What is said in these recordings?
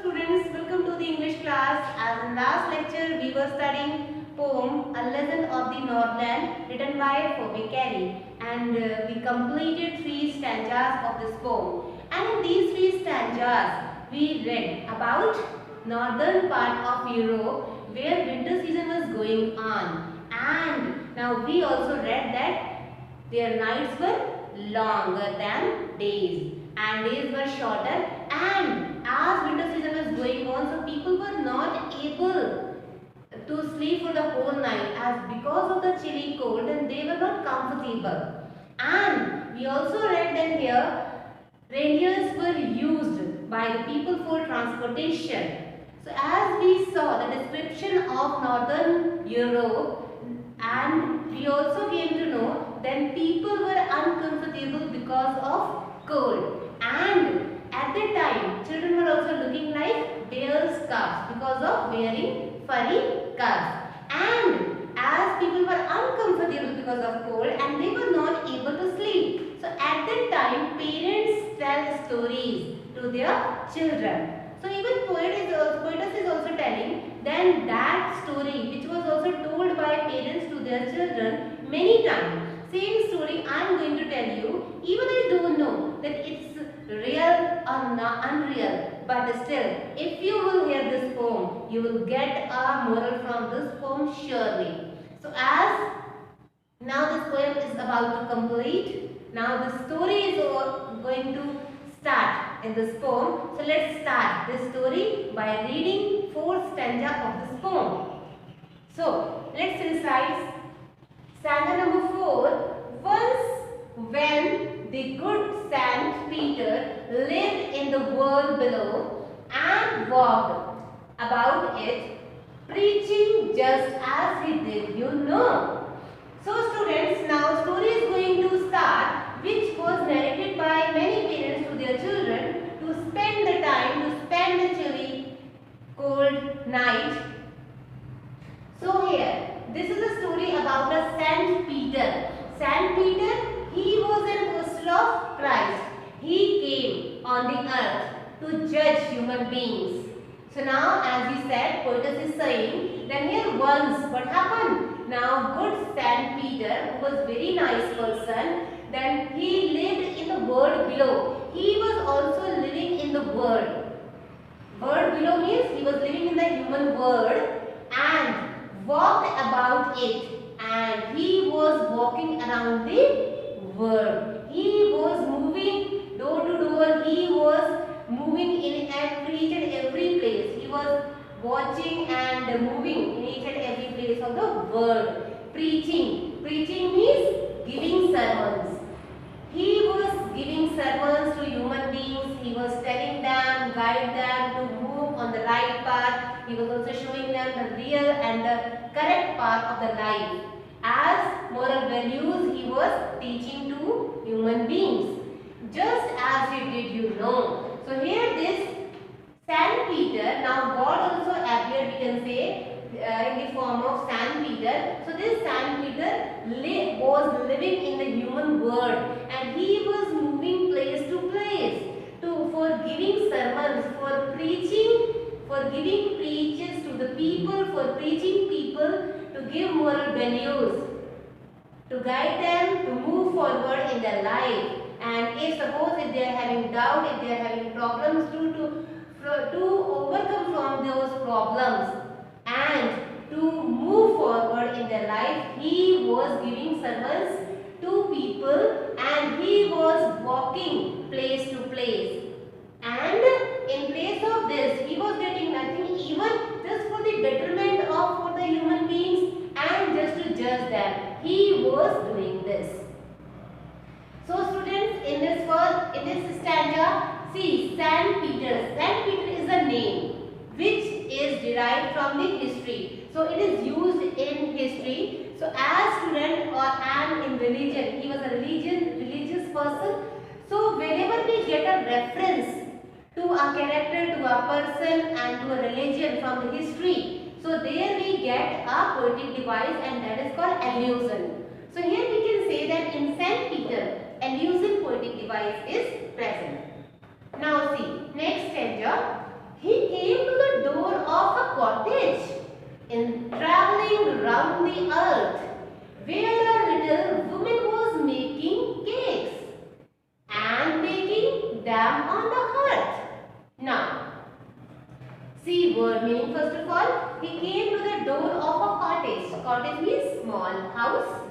Students, welcome to the English class. As in last lecture, we were studying poem A Legend of the Northland written by Phoebe Carey, and we completed 3 stanzas of this poem. And in these 3 stanzas, we read about northern part of Europe where winter season was going on, and now we also read that their nights were longer than days and days were shorter, and as winter season was going on, so people were not able to sleep for the whole night as because of the chilly cold and they were not comfortable. And we also read that here reindeers were used by the people for transportation. So as we saw the description of northern Europe, and we also came to know that people were uncomfortable because of cold, and at that time children were also looking like bear scarves because of wearing furry scarves. And as people were uncomfortable because of cold and they were not able to sleep, so at that time parents tell stories to their children. So even poetess is also telling then that story which was also told by parents to their children many times. Same story I am going to tell you. Even I don't know that it's real or not unreal, but still if you will hear this poem, you will get a moral from this poem surely. So as now this poem is about to complete, now the story is going to start in this poem. So let's start this story by reading 4th stanza of this poem. So let's recite stanza number 4. Once when the good Saint Peter lived in the world below and walked about it, preaching just as he did, you know. So students, now story is going to start, which was narrated by many parents to their children to spend the time, to spend the chilly, cold night. So here, this is a story about a Saint Peter. Saint Peter, he was an apostle of Christ. He came on the earth to judge human beings. So now, as we said, poetess is saying, then here once, what happened? Now, good Saint Peter, who was very nice person, then he lived in the world below. He was also living in the world. World below means he was living in the human world and walked about it. And he was walking around the world. He was moving door to door. He was moving in each and every place. He was watching and moving in each and every place of the world. Preaching. Preaching means giving sermons. He was giving sermons to human beings. He was telling them, guide them to move on the right path. He was also showing them the real and the correct path of the life. As moral values, he was teaching to human beings. Just as he did, you know. So here this Saint Peter, now God also appeared, we can say, in the form of Saint Peter. So this Saint Peter was living in the human world and he was moving place to place for giving sermons, for preaching, for giving preaches to the people, for preaching people to give moral values, to guide them to move forward in their life. And if they are having doubt, if they are having problems, to overcome from those problems and to move forward in their life, he was giving sermons to people and he was walking place to place. And in place of this, he was getting nothing even just for the betterment of for the human beings and just to judge them. He was doing this. So students, in this stanza, see Saint Peter. Saint Peter is a name which is derived from the history. So it is used in history. So as student or and in religion, he was a religious person. So whenever we get a reference to a character, to a person and to a religion from the history, so there we get a poetic device and that is called allusion. So here we can say that in Saint Peter, allusion poetic device is present. Now see, next stanza. He See word meaning first of all. He came to the door of a cottage. Cottage means small house.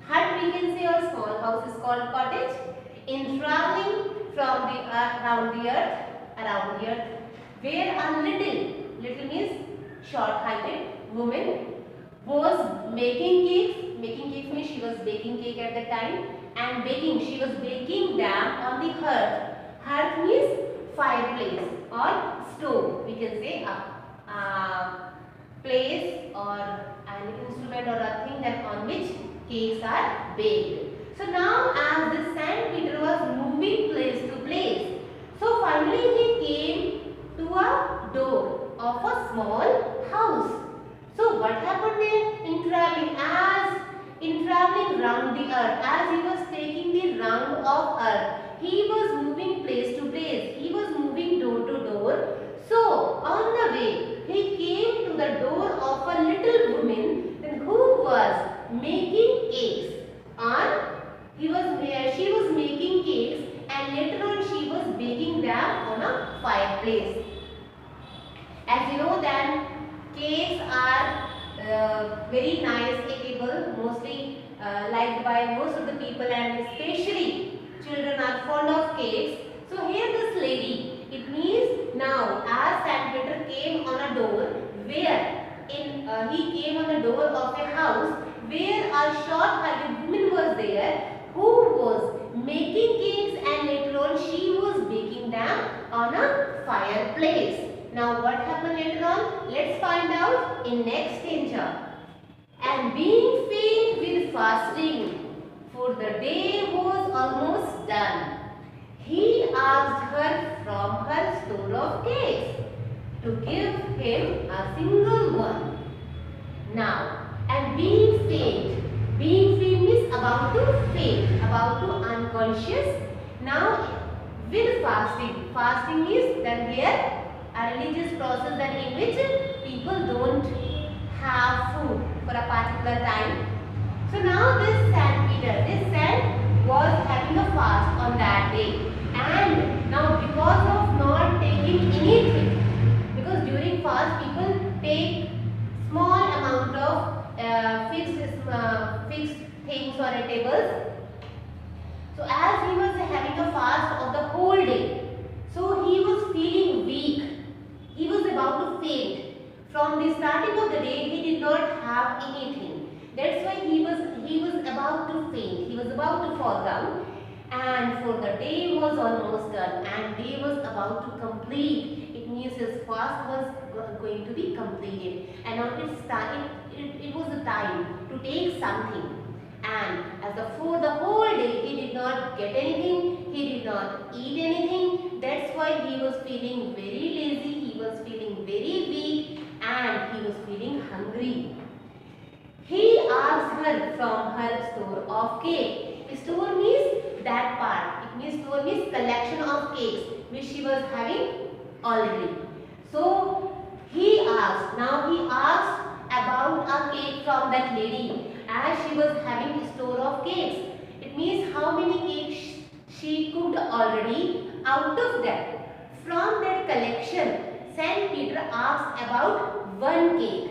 Hut we can say, or small house is called cottage. In traveling from the earth, around the earth, where a little means short-heighted woman was making cakes. Making cakes means she was baking cake at the time, and baking, she was baking them on the hearth. Hearth means fireplace or stove. We can say a place or an instrument or a thing that on which cakes are baked. So now as the Saint Peter was moving place to place, so finally he came to a door of a small house. So what happened there? In traveling round the earth, as he was taking the round of earth, he was moving place to place. He was moving door to door. So on the way, he came to the door of a little woman who was making cakes. She was making cakes, and later on she was baking them on a fireplace. As you know that cakes are very nice eatable, mostly liked by most of the people, and especially children are fond of cakes. So here this lady, it means now as Saint Peter came on a door where he came on the door of a house where a short-heighted woman was there who was making cakes, and later on she was baking them on a fireplace. Now what happened later on? Let's find out in next stanza. And being faint with fasting, for the day was almost done, he asked her from her store of cakes to give him a single one. Now, and being faint means about to faint, about to unconscious. Now, with fasting, fasting is that here a religious process that in which people don't have food for a particular time. So now this saint was having a fast on that day, and now because of not taking anything, because during fast people take small amount of fixed things or eatables. So as he was having a fast of the whole day, so he was feeling weak. He was about to faint. From the starting of the day, he did not have anything. That's why he was about to faint. He was about to fall down. And for the day was almost done, and day was about to complete. It means his fast was going to be completed. And now it was the time to take something. And for the whole day, he did not get anything. He did not eat anything. That's why he was feeling very lazy. He was feeling very weak, and he was feeling hungry. He asked her from her store of cake. Store means that part. It means store means collection of cakes which she was having already. So he asked. Now he asked about a cake from that lady, as she was having a store of cakes. It means how many cakes she cooked already. Out of that, from that collection, Saint Peter asked about one cake.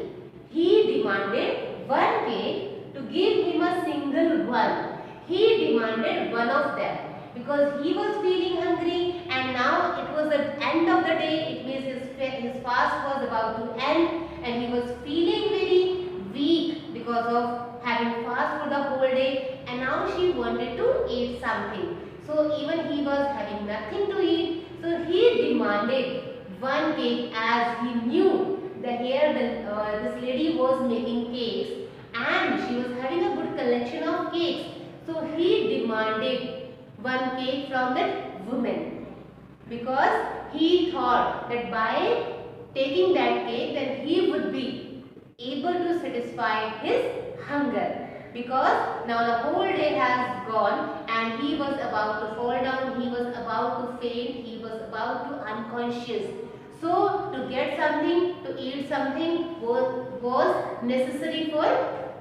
He demanded one cake to give him a single one. He demanded one of them because he was feeling hungry, and now it was the end of the day. It means his fast was about to end, and he was feeling very weak because of having fast for the whole day, and now she wanted to eat something. So even he was having nothing to eat, so he demanded one cake, as he knew that here this lady was making cakes and she was having a good collection of cakes. So he demanded one cake from that woman, because he thought that by taking that cake, then he would be able to satisfy his hunger. Because now the whole day has gone, and he was about to fall down, he was about to faint, he was about to unconscious. So to get something, to eat something was necessary for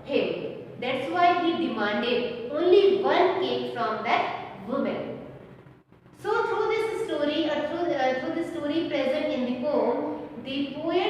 him. That's why he demanded only one cake from that woman. So through this story, or through the story present in the poem, the poet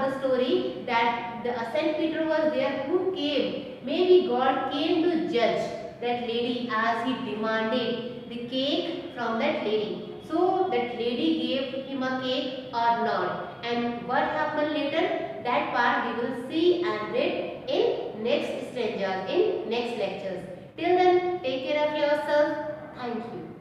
about the story that the Saint Peter was there who came. Maybe God came to judge that lady as he demanded the cake from that lady. So that lady gave him a cake or not. And what happened later? That part we will see and read in next strangers, in next lectures. Till then, take care of yourself. Thank you.